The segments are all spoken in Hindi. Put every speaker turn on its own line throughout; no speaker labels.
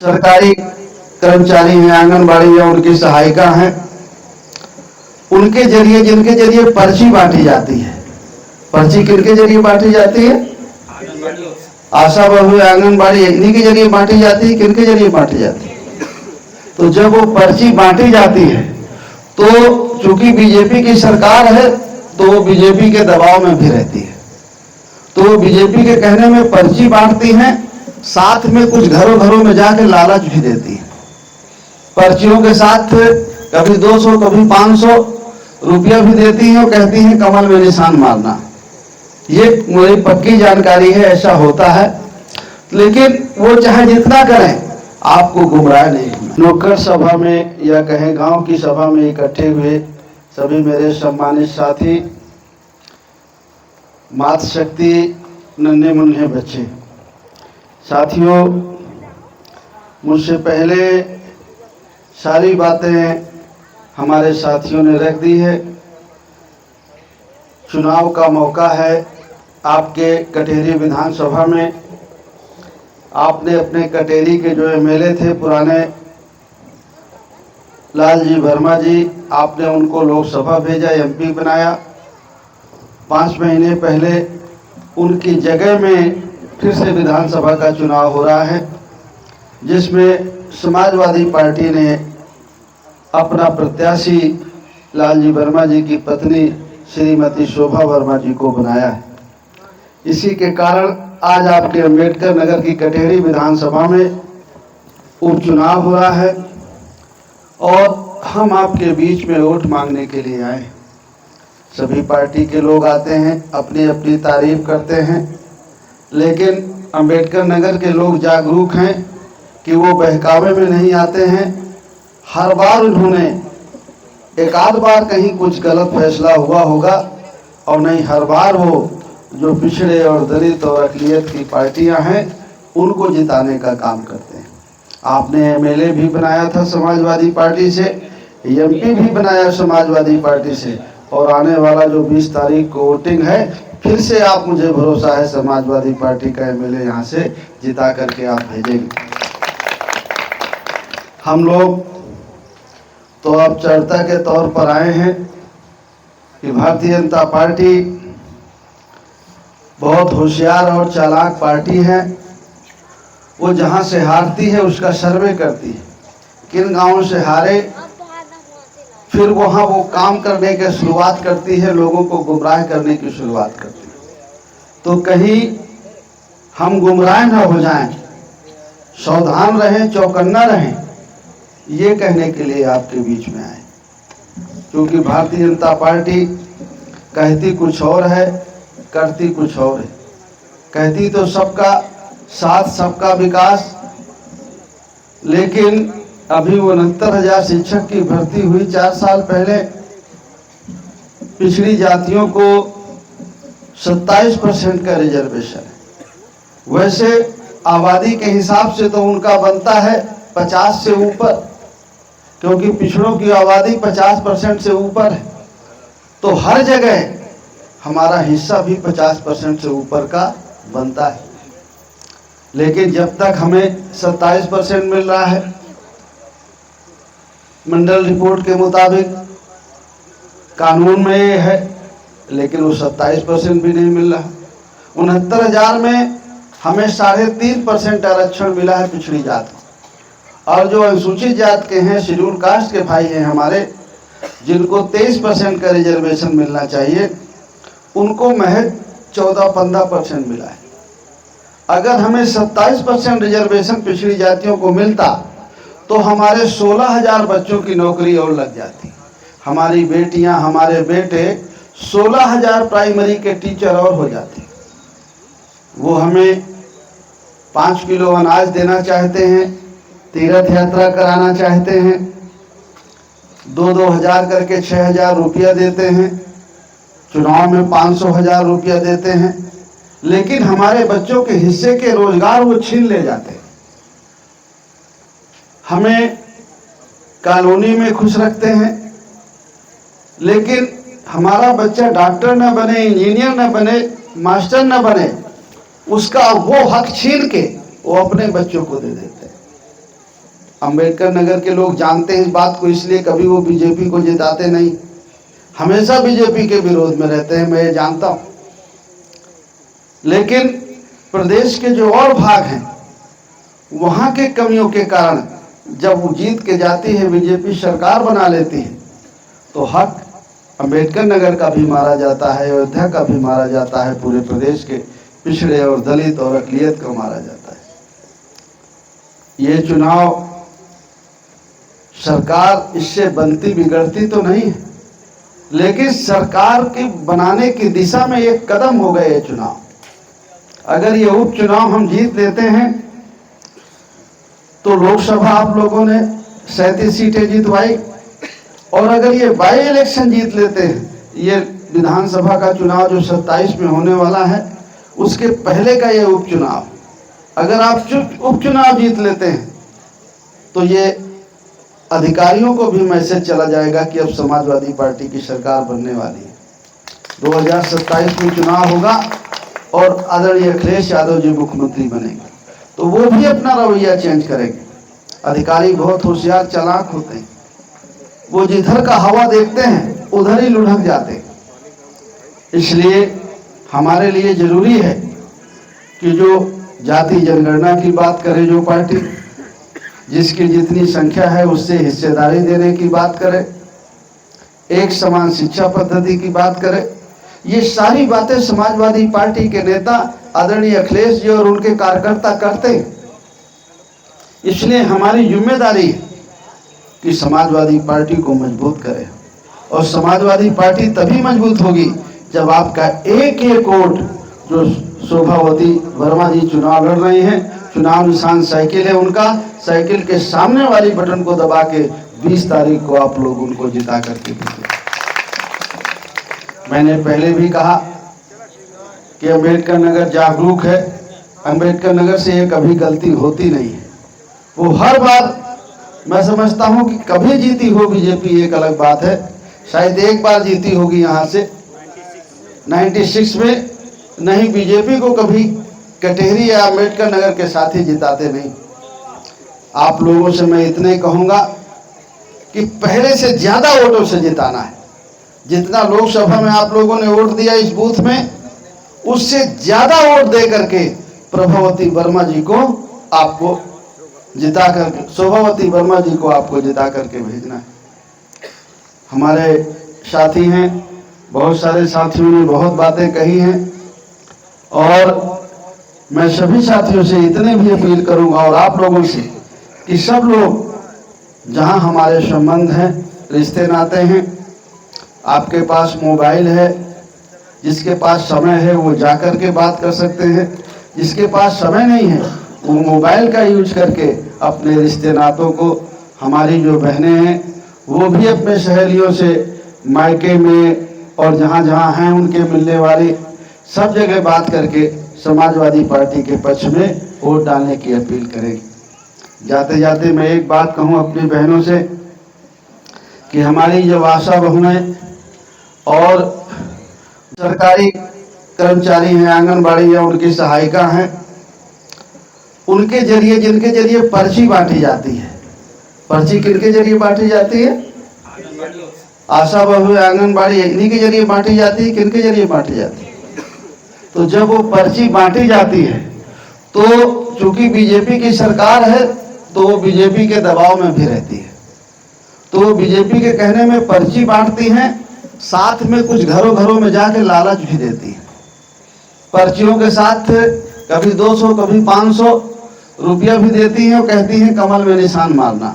सरकारी कर्मचारी हैं, आंगनबाड़ी या उनकी सहायिका हैं, उनके जरिए जिनके जरिए पर्ची बांटी जाती है। पर्ची किनके जरिए बांटी जाती है? आशा बहू, आंगनबाड़ी, इन्हीं के जरिए बांटी जाती है। किनके जरिए बांटी जाती है? तो जब वो पर्ची बांटी जाती है तो चूंकि बीजेपी की सरकार है तो वो बीजेपी के दबाव में भी रहती है, तो वो बीजेपी के कहने में पर्ची बांटती हैं, साथ में कुछ घरों घरों में जाके लालच भी देती है। पर्चियों के साथ कभी 200 कभी 500 रुपया भी देती हैं और कहती हैं कमल में निशान मारना। ये मेरी पक्की जानकारी है, ऐसा होता है। लेकिन वो चाहे जितना करें आपको गुमराह नहीं। नौकर सभा में या कहें गांव की सभा में इकट्ठे हुए सभी मेरे सम्मानित साथी, मातृशक्ति, नन्हे मुन्ने बच्चे, साथियों, मुझसे पहले सारी बातें हमारे साथियों ने रख दी है। चुनाव का मौका है। आपके कटेरी विधानसभा में आपने अपने कटेरी के जो एमएलए थे पुराने, लालजी वर्मा जी, आपने उनको लोकसभा भेजा, एमपी बनाया। 5 महीने पहले उनकी जगह में फिर से विधानसभा का चुनाव हो रहा है, जिसमें समाजवादी पार्टी ने अपना प्रत्याशी लालजी वर्मा जी की पत्नी श्रीमती शोभा वर्मा जी को बनाया है। इसी के कारण आज आपके अम्बेडकर नगर की कटेरी विधानसभा में उपचुनाव हो रहा है और हम आपके बीच में वोट मांगने के लिए आए। सभी पार्टी के लोग आते हैं, अपनी अपनी तारीफ करते हैं, लेकिन अम्बेडकर नगर के लोग जागरूक हैं कि वो बहकावे में नहीं आते हैं। हर बार उन्होंने एक आध बार कहीं कुछ गलत फैसला हुआ होगा और नहीं, हर बार वो जो पिछड़े और दलित और अक़लियत की पार्टियां हैं उनको जिताने का काम करते हैं। आपने एमएलए भी बनाया था समाजवादी पार्टी से, एमपी भी बनाया समाजवादी पार्टी से, और आने वाला जो 20 तारीख को वोटिंग है, फिर से आप, मुझे भरोसा है, समाजवादी पार्टी का एमएलए यहाँ से जिता करके आप भेजेंगे। हम लोग तो अब चर्चा के तौर पर आए हैं कि भारतीय जनता पार्टी बहुत होशियार और चालाक पार्टी है। वो जहाँ से हारती है उसका सर्वे करती है, किन गांवों से हारे, फिर वहाँ वो काम करने की शुरुआत करती है, लोगों को गुमराह करने की शुरुआत करती है। तो कहीं हम गुमराह न हो जाएं, सावधान रहें, चौकन्ना रहें, ये कहने के लिए आपके बीच में आए। क्योंकि भारतीय जनता पार्टी कहती कुछ और है, करती कुछ और है। कहती तो सबका साथ, सबका विकास, लेकिन अभी 69,000 शिक्षक की भर्ती हुई 4 साल पहले। पिछड़ी जातियों को 27% का रिजर्वेशन है। वैसे आबादी के हिसाब से तो उनका बनता है 50 से ऊपर, क्योंकि पिछड़ों की आबादी 50% से ऊपर है। तो हर जगह हमारा हिस्सा भी 50% से ऊपर का बनता है। लेकिन जब तक हमें 27% मिल रहा है मंडल रिपोर्ट के मुताबिक, कानून में ये है, लेकिन वो 27% भी नहीं मिल रहा। 69,000 में हमें 3.5% आरक्षण मिला है पिछड़ी जात, और जो अनुसूचित जात के हैं, शेड्यूल कास्ट के भाई हैं हमारे, जिनको 23% का रिजर्वेशन मिलना चाहिए, उनको महज 14-15% मिला है। अगर हमें 27% रिजर्वेशन पिछड़ी जातियों को मिलता तो हमारे 16,000 बच्चों की नौकरी और लग जाती। हमारी बेटियां, हमारे बेटे 16,000 प्राइमरी के टीचर और हो जाते। वो हमें 5 किलो अनाज देना चाहते हैं, तीर्थ यात्रा कराना चाहते हैं, 2-2 हज़ार करके 6,000 रुपया देते हैं, चुनाव में 500,000 रुपया देते हैं, लेकिन हमारे बच्चों के हिस्से के रोजगार वो छीन ले जाते हैं। हमें कॉलोनी में खुश रखते हैं, लेकिन हमारा बच्चा डॉक्टर न बने, इंजीनियर न बने, मास्टर न बने, उसका वो हक छीन के वो अपने बच्चों को दे देते हैं। अंबेडकर नगर के लोग जानते हैं इस बात को, इसलिए कभी वो बीजेपी को जिताते नहीं, हमेशा बीजेपी के विरोध में रहते हैं, मैं ये जानता हूँ। लेकिन प्रदेश के जो और भाग हैं वहाँ के कमियों के कारण जब वो जीत के जाती है, बीजेपी सरकार बना लेती है, तो हक अंबेडकर नगर का भी मारा जाता है, अयोध्या का भी मारा जाता है, पूरे प्रदेश के पिछड़े और दलित और अकलियत का मारा जाता है। ये चुनाव सरकार इससे बनती बिगड़ती तो नहीं है, लेकिन सरकार की बनाने की दिशा में एक कदम हो गए ये चुनाव। अगर ये उपचुनाव हम जीत लेते हैं तो लोकसभा आप लोगों ने 37 सीटें जीतवाई, और अगर ये बाई इलेक्शन जीत लेते हैं, ये विधानसभा का चुनाव जो 27 में होने वाला है उसके पहले का ये उपचुनाव, अगर आप उपचुनाव जीत लेते हैं तो ये अधिकारियों को भी मैसेज चला जाएगा कि अब समाजवादी पार्टी की सरकार बनने वाली है। 2027 में चुनाव होगा और आदरणीय अखिलेश यादव जी मुख्यमंत्री बनेंगे, तो वो भी अपना रवैया चेंज करेंगे। अधिकारी बहुत होशियार चालाक होते हैं, वो जिधर का हवा देखते हैं उधर ही लुढ़क जाते हैं। इसलिए हमारे लिए जरूरी है कि जो जाति जनगणना की बात करे, जो पार्टी जिसकी जितनी संख्या है उससे हिस्सेदारी देने की बात करे, एक समान शिक्षा पद्धति की बात करे, ये सारी बातें समाजवादी पार्टी के नेता आदरणीय अखिलेश जी और उनके कार्यकर्ता करते हैं। इसलिए हमारी जिम्मेदारी है कि समाजवादी पार्टी को मजबूत करें, और समाजवादी पार्टी तभी मजबूत होगी जब आपका एक एक वोट, जो शोभावती वर्मा जी चुनाव लड़ रही हैं, चुनाव निशान साइकिल है उनका, साइकिल के सामने वाली बटन को दबा के 20 तारीख को आप लोग उनको जिता करके दीजिए। मैंने पहले भी कहा कि अंबेडकर नगर जागरूक है, अंबेडकर नगर से ये कभी गलती होती नहीं है। वो हर बार, मैं समझता हूँ कि कभी जीती हो बीजेपी एक अलग बात है, शायद एक बार जीती होगी यहाँ से 96 में, नहीं बीजेपी को कभी कटेहरी या अंबेडकर नगर के साथी जिताते नहीं। आप लोगों से मैं इतने कहूँगा कि पहले से ज़्यादा वोटों से जिताना है। जितना लोकसभा में आप लोगों ने वोट दिया इस बूथ में, उससे ज़्यादा वोट दे करके प्रभावती वर्मा जी को आपको जिता करके, शोभावती वर्मा जी को आपको जिता करके भेजना है। हमारे साथी हैं, बहुत सारे साथियों ने बहुत बातें कही हैं, और मैं सभी साथियों से इतने भी अपील करूंगा और आप लोगों से कि सब लोग जहां हमारे संबंध हैं, रिश्ते नाते हैं, आपके पास मोबाइल है, जिसके पास समय है वो जाकर के बात कर सकते हैं, जिसके पास समय नहीं है वो मोबाइल का यूज करके अपने रिश्ते नातों को, हमारी जो बहनें हैं वो भी अपने सहेलियों से मायके में और जहाँ जहाँ हैं उनके मिलने वाली सब जगह बात करके समाजवादी पार्टी के पक्ष में वोट डालने की अपील करेंगे। जाते जाते मैं एक बात कहूँ अपनी बहनों से कि हमारी जो आशा बहुएं और सरकारी कर्मचारी हैं, आंगनबाड़ी या उनकी सहायिका हैं, उनके जरिए, जिनके जरिए पर्ची बांटी जाती है, पर्ची किनके जरिए बांटी जाती है? आशा बहु आंगनबाड़ी, इन्हीं के जरिए बांटी जाती है। किनके जरिए बांटी जाती है? तो जब वो पर्ची बांटी जाती है तो चूंकि बीजेपी की सरकार है तो वो बीजेपी के दबाव में भी रहती है, तो वो बीजेपी के कहने में पर्ची बांटती हैं, साथ में कुछ घरों घरों में जाके लालच भी देती है। पर्चियों के साथ कभी 200 कभी 500 रुपया भी देती हैं और कहती हैं कमल में निशान मारना।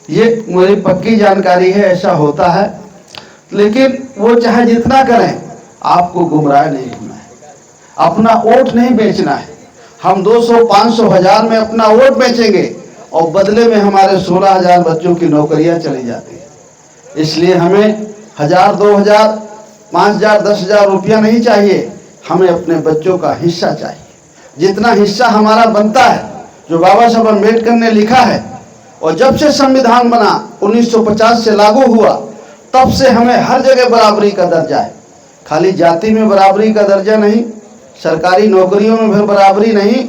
ये मेरी पक्की जानकारी है, ऐसा होता है। लेकिन वो चाहे जितना करें, आपको गुमराह नहीं होना है, अपना वोट नहीं बेचना है। हम 200, 500, 1000 में अपना वोट बेचेंगे और बदले में हमारे 16,000 बच्चों की नौकरियां चली जाती है। इसलिए हमें 1000, 2000, 5000, 10,000 रुपया नहीं चाहिए, हमें अपने बच्चों का हिस्सा चाहिए। जितना हिस्सा हमारा बनता है, जो बाबा साहब अम्बेडकर ने लिखा है, और जब से संविधान बना 1950 से लागू हुआ, तब से हमें हर जगह बराबरी का दर्जा है। खाली जाति में बराबरी का दर्जा नहीं, सरकारी नौकरियों में भी बराबरी नहीं,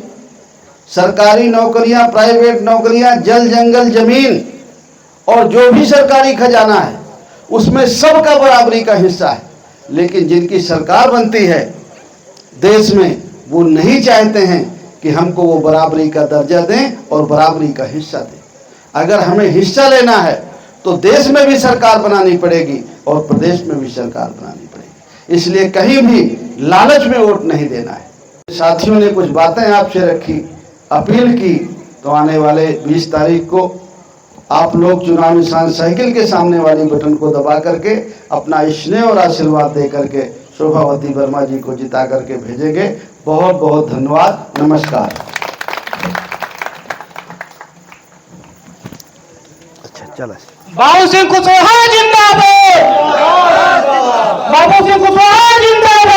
सरकारी नौकरियां, प्राइवेट नौकरियां, जल जंगल जमीन और जो भी सरकारी खजाना है उसमें सबका बराबरी का हिस्सा है। लेकिन जिनकी सरकार बनती है देश में, वो नहीं चाहते हैं कि हमको वो बराबरी का दर्जा दें और बराबरी का हिस्सा दें। अगर हमें हिस्सा लेना है तो देश में भी सरकार बनानी पड़ेगी और प्रदेश में भी सरकार बनानी पड़ेगी। इसलिए कहीं भी लालच में वोट नहीं देना है। साथियों ने कुछ बातें आपसे रखी, अपील की, तो आने वाले 20 तारीख को आप लोग चुनाव निशान साइकिल के सामने वाली बटन को दबा करके अपना स्नेह और आशीर्वाद दे करके शोभावती वर्मा जी को जिता करके भेजेंगे। बहुत बहुत धन्यवाद। नमस्कार। अच्छा चलो।
बाबू सिंह कुशवाहा जिंदाबाद, बाबू सिंह कुशवाहा जिंदाबाद।